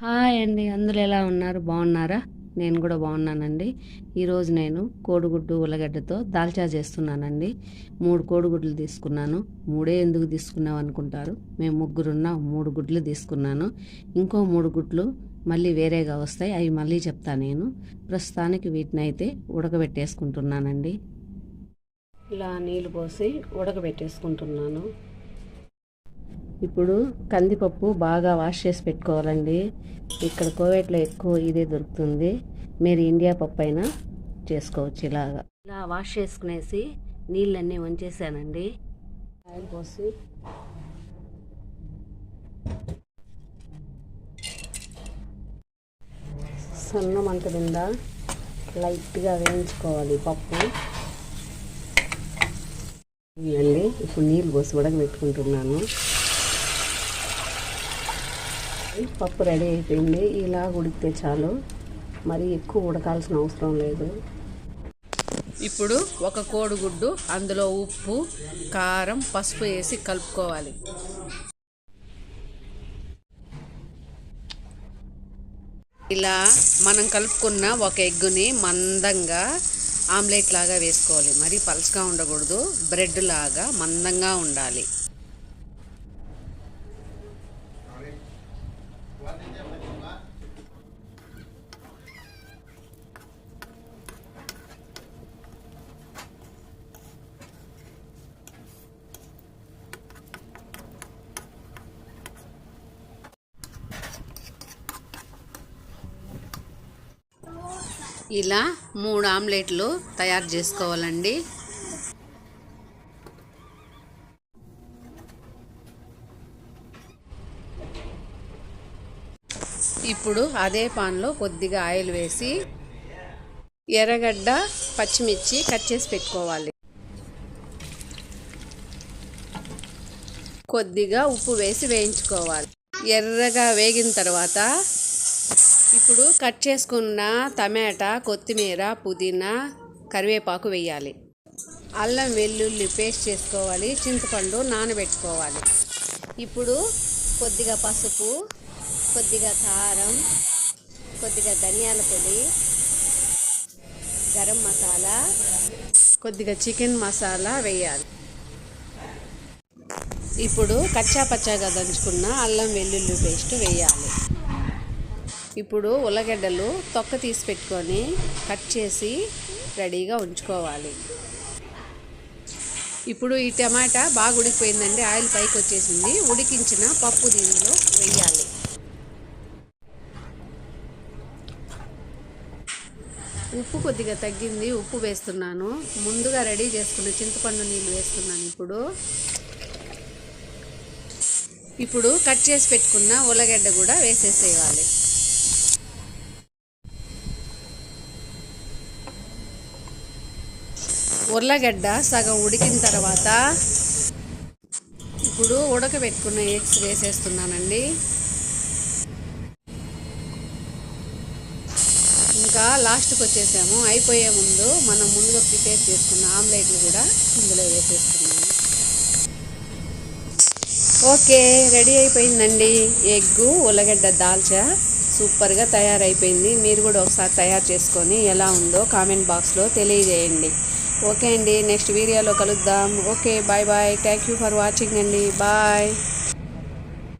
Hi అండి, అందరూ ఎలా ఉన్నారు? బాగున్నారా? నేను కూడా బాగున్నానండి. ఈరోజు నేను కోడిగుడ్డు ఉల్లగడ్డతో దాల్చా చేస్తున్నానండి. 3 కోడిగుడ్లు తీసుకున్నాను. 3 ఎందుకు తీసుకున్నాం అనుకుంటారు. మేము ముగ్గురున్నాం, 3 గుడ్లు తీసుకున్నాను. ఇంకో 3 గుడ్లు మళ్ళీ వేరేగా వస్తాయి, అవి మళ్ళీ చెప్తాను నేను. ప్రస్తుతానికి వీటిని అయితే ఉడకబెట్టేసుకుంటున్నానండి. ఇలా నీళ్ళు పోసి ఉడకబెట్టేసుకుంటున్నాను. ఇప్పుడు కందిపప్పు బాగా వాష్ చేసి పెట్టుకోవాలండి. ఇక్కడ కోవేట్లో ఎక్కువ ఇదే దొరుకుతుంది. మీరు ఇండియా పప్పు అయినా చేసుకోవచ్చు. ఇలా వాష్ చేసుకునేసి నీళ్ళన్నీ వంచేసానండి. ఆయిల్ పోసి సన్న మంట మీద లైట్గా వేయించుకోవాలి పప్పు. అండి ఇప్పుడు నీళ్ళు పోసి ఉడకబెట్టుకుంటున్నాను. పప్పు రెడీ అయిపోయింది. ఇలా ఉడికితే చాలు, మరి ఎక్కువ ఉడకాల్సిన అవసరం లేదు. ఇప్పుడు ఒక కోడిగుడ్డు, అందులో ఉప్పు, కారం, పసుపు వేసి కలుపుకోవాలి. ఇలా మనం కలుపుకున్న ఒక ఎగ్గుని మందంగా ఆమ్లెట్ లాగా వేసుకోవాలి. మరీ పలుచగా ఉండకూడదు, బ్రెడ్ లాగా మందంగా ఉండాలి. ఇలా 3 ఆమ్లెట్లు తయారు చేసుకోవాలండి. ఇప్పుడు అదే పాన్లో కొద్దిగా ఆయిల్ వేసి ఎర్రగడ్డ, పచ్చిమిర్చి కట్ చేసి పెట్టుకోవాలి. కొద్దిగా ఉప్పు వేసి వేయించుకోవాలి. ఎర్రగా వేగిన తర్వాత ఇప్పుడు కట్ చేసుకున్న టమాటా, కొత్తిమీర, పుదీనా, కరివేపాకు వేయాలి. అల్లం వెల్లుల్లి పేస్ట్ చేసుకోవాలి. చింతపండు నానబెట్టుకోవాలి. ఇప్పుడు కొద్దిగా పసుపు, కొద్దిగా కారం, కొద్దిగా ధనియాల పొడి, గరం మసాలా, కొద్దిగా చికెన్ మసాలా వేయాలి. ఇప్పుడు కచ్చా పచ్చాగా దంచుకున్న అల్లం వెల్లుల్లి పేస్ట్ వేయాలి. ఇప్పుడు ఉల్లగడ్డలు తొక్క తీసి పెట్టుకొని కట్ చేసి రెడీగా ఉంచుకోవాలి. ఇప్పుడు ఈ టమాటా బాగా ఉడికిపోయిందండి. ఆయిల్ పైకి వచ్చేసింది. ఉడికించిన పప్పు దీనిలో వేయాలి. ఉప్పు కొద్దిగా తగ్గింది, ఉప్పు వేస్తున్నాను. ముందుగా రెడీ చేసుకున్న చింతపండు నీళ్ళు వేస్తున్నాను. ఇప్పుడు కట్ చేసి పెట్టుకున్న ఉల్లగడ్డ కూడా వేసేసేయాలి. ఉర్లగడ్డ సగం ఉడికిన తర్వాత ఇప్పుడు ఉడకబెట్టుకున్న ఎగ్స్ వేసేస్తున్నానండి. ఇంకా లాస్ట్కి వచ్చేసాము. అయిపోయే ముందు మనం ముందుగా ప్రిపేర్ చేసుకున్న ఆమ్లెట్లు కూడా ఇందులో వేసేస్తున్నాము. ఓకే, రెడీ అయిపోయిందండి. ఎగ్గు ఉల్లగడ్డ దాల్చా సూపర్గా తయారైపోయింది. మీరు కూడా ఒకసారి తయారు చేసుకొని ఎలా ఉందో కామెంట్ బాక్స్లో తెలియజేయండి. ఓకే అండి, నెక్స్ట్ వీడియోలో కలుద్దాం. Okay, bye bye. Thank you for watching అండి. బాయ్.